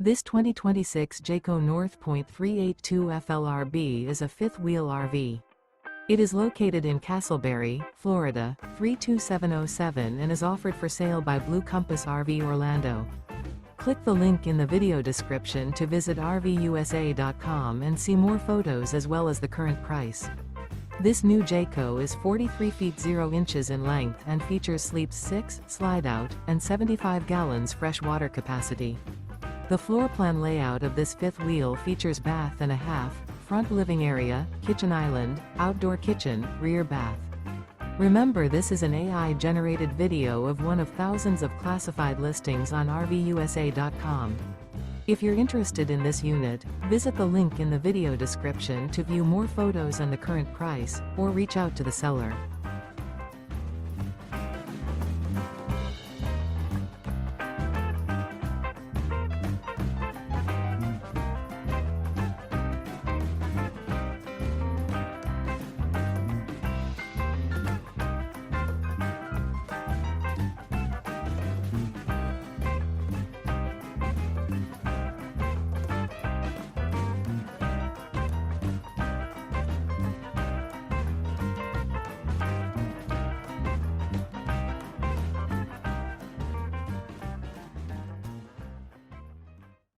This 2026 Jayco North Point 382 FLRB is a fifth-wheel RV. It is located in Casselberry, Florida, 32707 and is offered for sale by Blue Compass RV Orlando. Click the link in the video description to visit RVUSA.com and see more photos as well as the current price. This new Jayco is 43 feet 0 inches in length and features sleeps 6, slide-out, and 75 gallons fresh water capacity. The floor plan layout of this fifth wheel features bath and a half, front living area, kitchen island, outdoor kitchen, rear bath. Remember, this is an AI-generated video of one of thousands of classified listings on RVUSA.com. If you're interested in this unit, visit the link in the video description to view more photos and the current price, or reach out to the seller.